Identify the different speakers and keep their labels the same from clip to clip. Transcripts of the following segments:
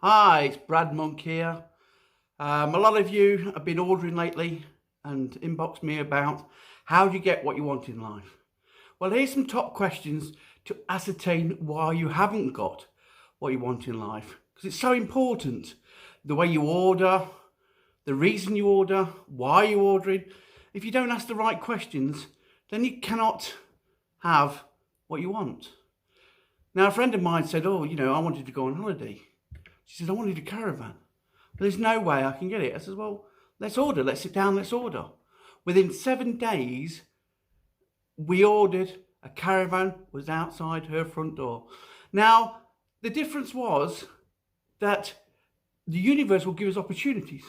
Speaker 1: Hi, it's Brad Monk here. A lot of you have been ordering lately and inboxed me about how do you get what you want in life. Well, here's some top questions to ascertain why you haven't got what you want in life. Because it's so important. The way you order, the reason you order, why you're ordering. If you don't ask the right questions, then you cannot have what you want. Now, a friend of mine said, I wanted to go on holiday. She said, I wanted a caravan. But there's no way I can get it. I said, well, let's order. Let's sit down, let's order. Within 7 days, we ordered a caravan, was outside her front door. Now, the difference was that the universe will give us opportunities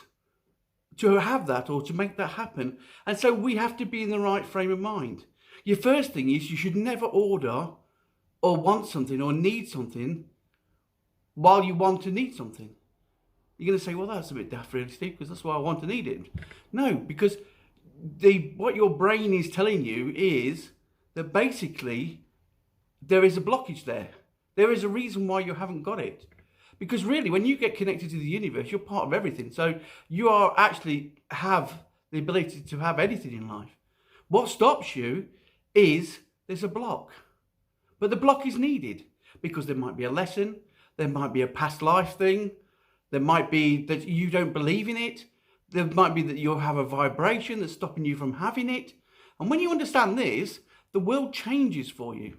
Speaker 1: to have that or to make that happen. And so we have to be in the right frame of mind. Your first thing is you should never order or want something or need something while you want to need something. You're going to say, well, that's a bit daft, really, Steve, because that's why I want to need it. No, because what your brain is telling you is that basically there is a blockage there. There is a reason why you haven't got it. Because really, when you get connected to the universe, you're part of everything. So you are actually have the ability to have anything in life. What stops you is there's a block. But the block is needed because there might be a lesson, there might be a past life thing, there might be that you don't believe in it, there might be that you have a vibration that's stopping you from having it. And when you understand this, the world changes for you.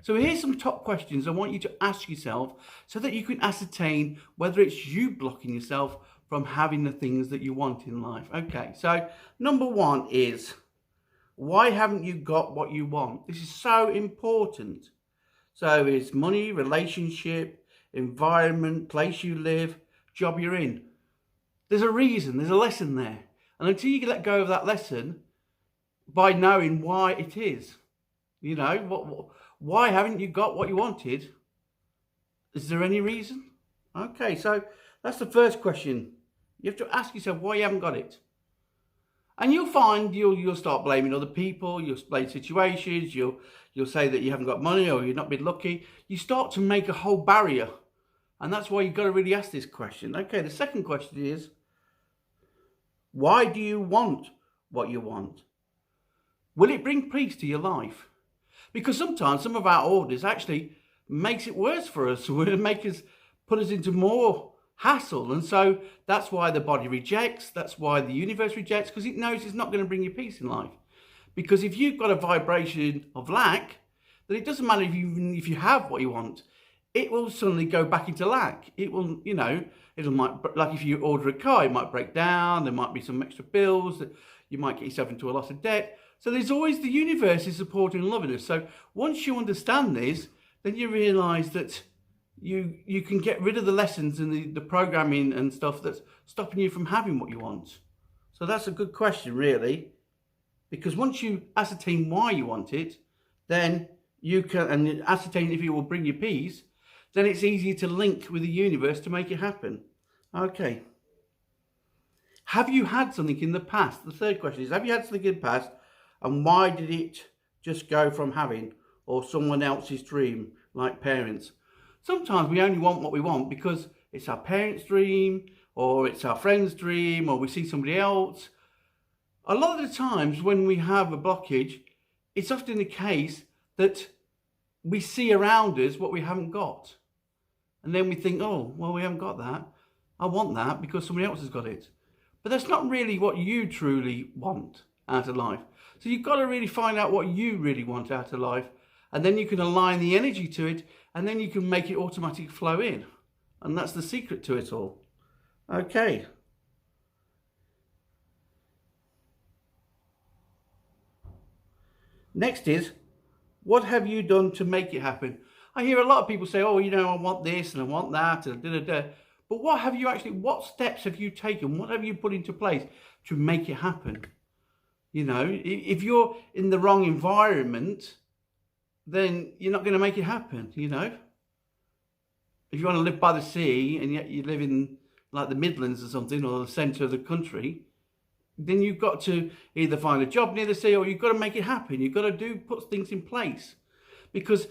Speaker 1: So here's some top questions I want you to ask yourself so that you can ascertain whether it's you blocking yourself from having the things that you want in life. Okay, so number one is, why haven't you got what you want? This is so important. So it's money, relationship, environment, place you live, job you're in. There's a reason, there's a lesson there. And until you let go of that lesson by knowing why it is, why haven't you got what you wanted? Is there any reason? Okay, so that's the first question. You have to ask yourself why you haven't got it. And you'll find you'll start blaming other people, you'll blame situations, you'll say that you haven't got money or you've not been lucky. You start to make a whole barrier. And that's why you've got to really ask this question. Okay, the second question is, why do you want what you want? Will it bring peace to your life? Because sometimes some of our orders actually makes it worse for us. Put us into more hassle. And so that's why the body rejects. That's why the universe rejects, because it knows it's not going to bring you peace in life. Because if you've got a vibration of lack, then it doesn't matter if you have what you want. It will suddenly go back into lack. It will, like if you order a car, it might break down. There might be some extra bills that you might get yourself into a lot of debt. So there's always the universe is supporting and loving us. So once you understand this, then you realize that you can get rid of the lessons and the programming and stuff that's stopping you from having what you want. So that's a good question, really, because once you ascertain why you want it, then you can, and ascertain if it will bring you peace, then it's easier to link with the universe to make it happen. Okay. Have you had something in the past? The third question is, have you had something in the past, and why did it just go from having or someone else's dream, like parents? Sometimes we only want what we want because it's our parents' dream, or it's our friend's dream, or we see somebody else. A lot of the times when we have a blockage, it's often the case that we see around us what we haven't got. And then we think, oh, well, we haven't got that. I want that because somebody else has got it. But that's not really what you truly want out of life. So you've got to really find out what you really want out of life. And then you can align the energy to it, and then you can make it automatically flow in. And that's the secret to it all. Okay. Next is, what have you done to make it happen? I hear a lot of people say, oh, I want this and I want that, and da-da-da. But what steps have you taken? What have you put into place to make it happen? If you're in the wrong environment, then you're not going to make it happen, If you want to live by the sea and yet you live in like the Midlands or something, or the centre of the country, then you've got to either find a job near the sea, or you've got to make it happen. You've got to put things in place, because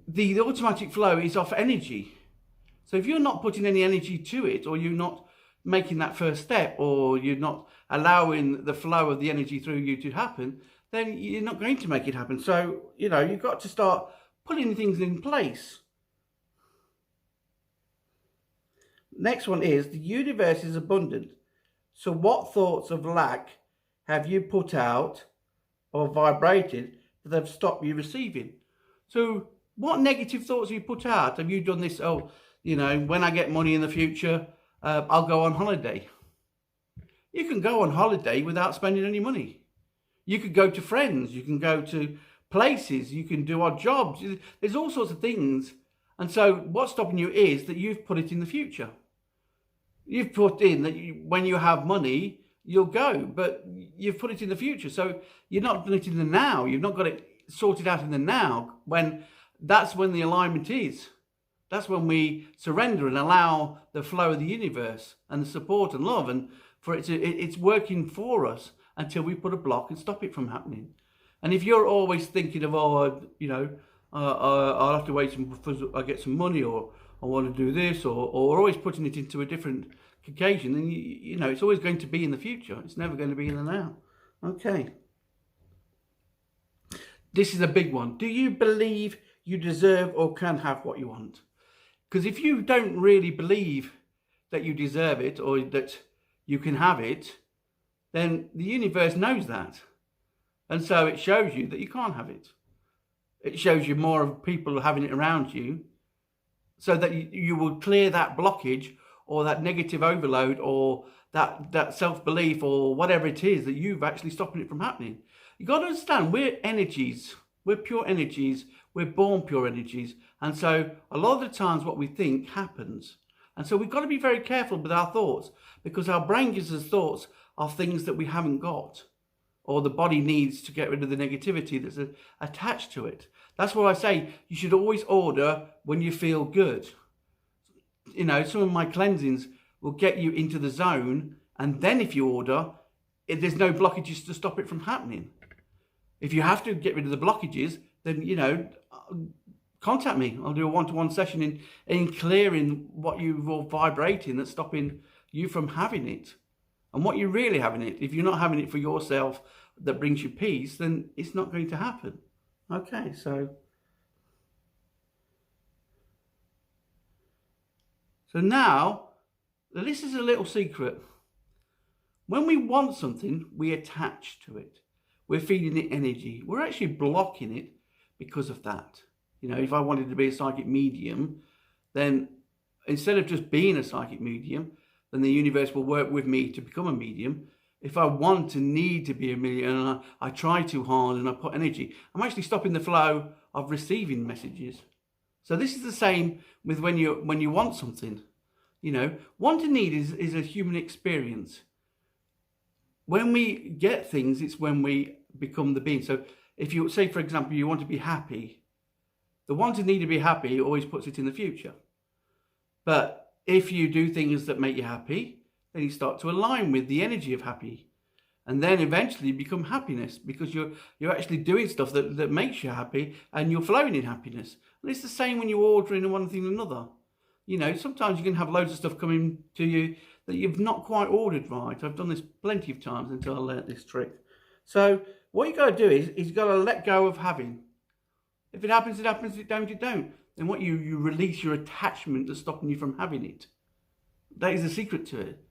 Speaker 1: the automatic flow is off energy. So if you're not putting any energy to it, or you're not making that first step, or you're not allowing the flow of the energy through you to happen, then you're not going to make it happen. So, you've got to start putting things in place. Next one is, the universe is abundant. So what thoughts of lack have you put out or vibrated that have stopped you receiving? So what negative thoughts have you put out? Have you done this, when I get money in the future, I'll go on holiday. You can go on holiday without spending any money. You could go to friends, you can go to places, you can do odd jobs. There's all sorts of things. And so what's stopping you is that you've put it in the future. You've put in that when you have money, you'll go, but you've put it in the future. So you're not doing it in the now. You've not got it sorted out in the now, that's when the alignment is. That's when we surrender and allow the flow of the universe and the support and love, and for it's working for us until we put a block and stop it from happening. And if you're always thinking of, I'll have to wait until I get some money, or I want to do this, or always putting it into a different occasion, then it's always going to be in the future. It's never going to be in the now. Okay. This is a big one. Do you believe you deserve or can have what you want? Because if you don't really believe that you deserve it or that you can have it, then the universe knows that. And so it shows you that you can't have it. It shows you more of people having it around you, so that you will clear that blockage or that negative overload or that self-belief or whatever it is that you've actually stopping it from happening. You've got to understand, we're energies. We're pure energies. We're born pure energies. And so a lot of the times what we think happens. And so we've got to be very careful with our thoughts, because our brain gives us thoughts of things that we haven't got, or the body needs to get rid of the negativity that's attached to it. That's why I say you should always order when you feel good. Some of my cleansings will get you into the zone, and then if you order, there's no blockages to stop it from happening. If you have to get rid of the blockages, then, contact me. I'll do a one-to-one session in clearing what you're all vibrating that's stopping you from having it. And what you're really having it. If you're not having it for yourself that brings you peace, then it's not going to happen. Okay, so now, this is a little secret. When we want something, we attach to it. We're feeding it energy. We're actually blocking it because of that. If I wanted to be a psychic medium, then instead of just being a psychic medium, then the universe will work with me to become a medium. If I want to need to be a medium and I try too hard and I put energy, I'm actually stopping the flow of receiving messages. So this is the same with when you want something. Want and need is a human experience. When we get things, it's when we become the being. So if you say, for example, you want to be happy, the want and need to be happy always puts it in the future. But if you do things that make you happy, then you start to align with the energy of happy. And then eventually you become happiness, because you're actually doing stuff that makes you happy, and you're flowing in happiness. And it's the same when you're ordering one thing or another. Sometimes you can have loads of stuff coming to you that you've not quite ordered right. I've done this plenty of times until I learnt this trick. So what you got to do is you've got to let go of having. If it happens, it happens. If it don't, it don't. Then what you release your attachment that's stopping you from having it. That is the secret to it.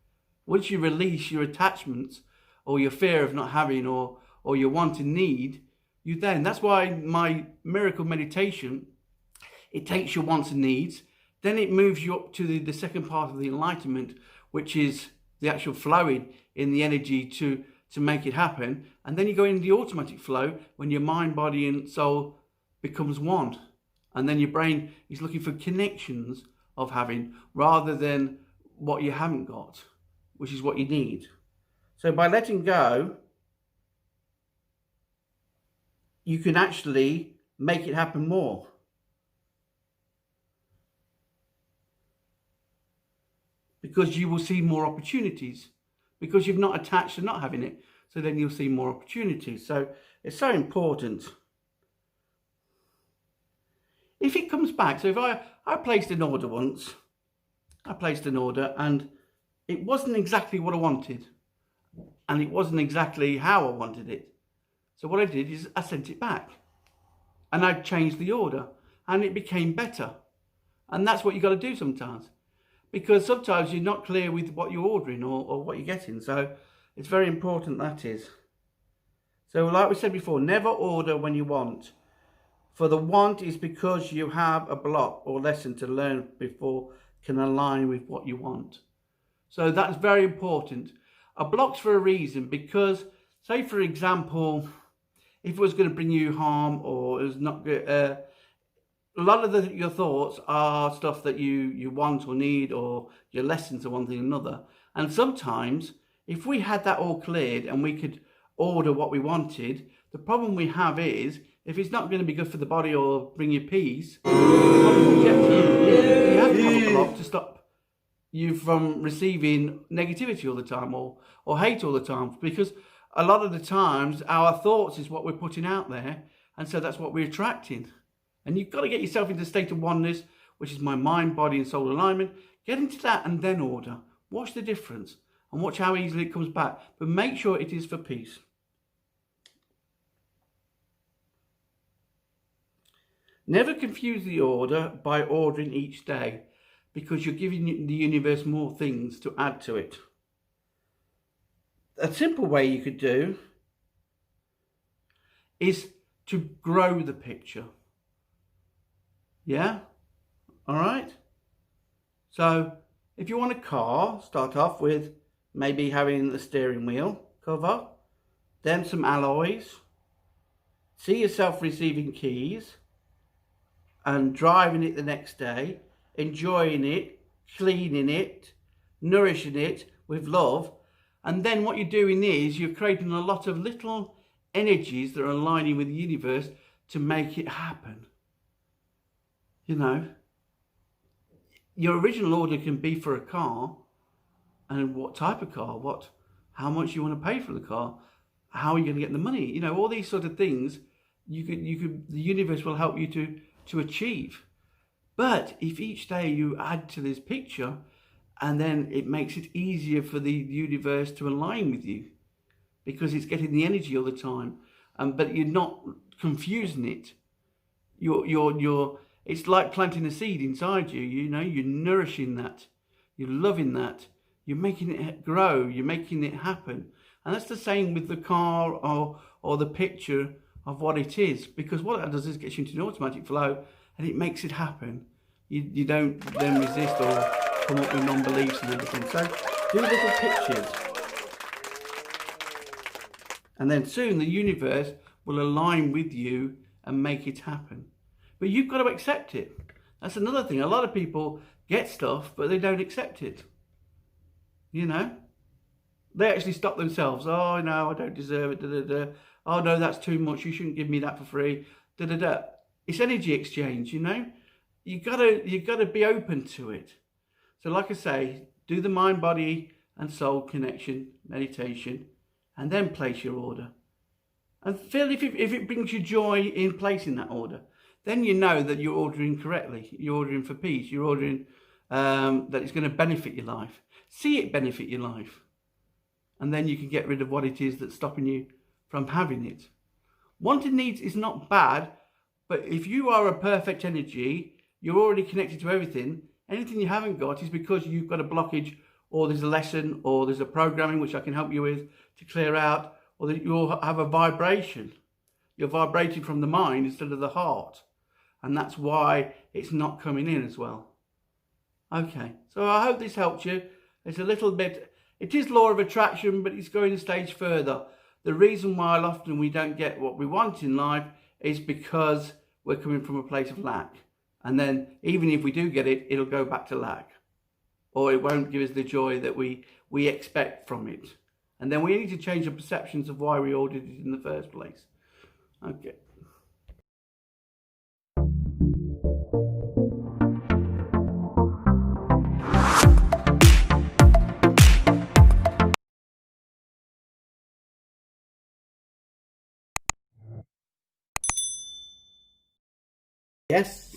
Speaker 1: Once you release your attachments, or your fear of not having, or your want and need, that's why my miracle meditation, it takes your wants and needs, then it moves you up to the second part of the enlightenment, which is the actual flowing in the energy to make it happen. And then you go into the automatic flow when your mind, body and soul becomes one. And then your brain is looking for connections of having, rather than what you haven't got, which is what you need. So by letting go, you can actually make it happen more. Because you will see more opportunities, because you've not attached to not having it. So then you'll see more opportunities. So it's so important. If it comes back, so if I placed an order once, I placed an order and it wasn't exactly what I wanted. And it wasn't exactly how I wanted it. So what I did is I sent it back. And I changed the order. And it became better. And that's what you got to do sometimes. Because sometimes you're not clear with what you're ordering or what you're getting. So it's very important, that is. So like we said before, never order when you want. For the want is because you have a block or lesson to learn before can align with what you want. So that's very important. A block's for a reason, because say for example, if it was going to bring you harm or it was not good, a lot of your thoughts are stuff that you want or need, or your lessons or one thing or another. And sometimes if we had that all cleared and we could order what we wanted, the problem we have is if it's not going to be good for the body or bring you peace, you have to have a block to stop you from receiving negativity all the time or hate all the time, because a lot of the times our thoughts is what we're putting out there, and so that's what we're attracting. And you've got to get yourself into a state of oneness, which is my mind, body and soul alignment. Get into that and then order. Watch the difference and watch how easily it comes back, but make sure it is for peace. Never confuse the order by ordering each day, because you're giving the universe more things to add to it. A simple way you could do is to grow the picture. Yeah? All right? So if you want a car, start off with maybe having the steering wheel cover, then some alloys. See yourself receiving keys and driving it the next day, enjoying it, cleaning it, nourishing it with love. And then what you're doing is you're creating a lot of little energies that are aligning with the universe to make it happen. You know, your original order can be for a car, and what type of car, how much you want to pay for the car, how are you going to get the money, you know, all these sort of things the universe will help you to achieve. But if each day you add to this picture, and then it makes it easier for the universe to align with you, because it's getting the energy all the time, but you're not confusing it. It's like planting a seed inside you. You know, you're nourishing that, you're loving that, you're making it grow, you're making it happen. And that's the same with the car or the picture of what it is, because what that does is gets you into an automatic flow and it makes it happen. You don't then resist or come up with non-beliefs and everything. So do little pictures, and then soon the universe will align with you and make it happen. But you've got to accept it. That's another thing. A lot of people get stuff, but they don't accept it. You know, they actually stop themselves. Oh no, I don't deserve it. Da, da, da. Oh no, that's too much. You shouldn't give me that for free. Da, da, da. It's energy exchange. You know, you gotta be open to it. So, like I say, do the mind, body, and soul connection meditation, and then place your order. And feel if it brings you joy in placing that order, then you know that you're ordering correctly. You're ordering for peace. You're ordering that it's going to benefit your life. See it benefit your life. And then you can get rid of what it is that's stopping you from having it. Wanting needs is not bad, but if you are a perfect energy, you're already connected to everything. Anything you haven't got is because you've got a blockage, or there's a lesson, or there's a programming which I can help you with to clear out, or that you'll have a vibration. You're vibrating from the mind instead of the heart. And that's why it's not coming in as well. Okay, so I hope this helped you. It's a little bit, it is law of attraction, but it's going a stage further. The reason why often we don't get what we want in life is because we're coming from a place of lack. And then even if we do get it, it'll go back to lack. Or it won't give us the joy that we expect from it. And then we need to change the perceptions of why we ordered it in the first place. Okay. Yes.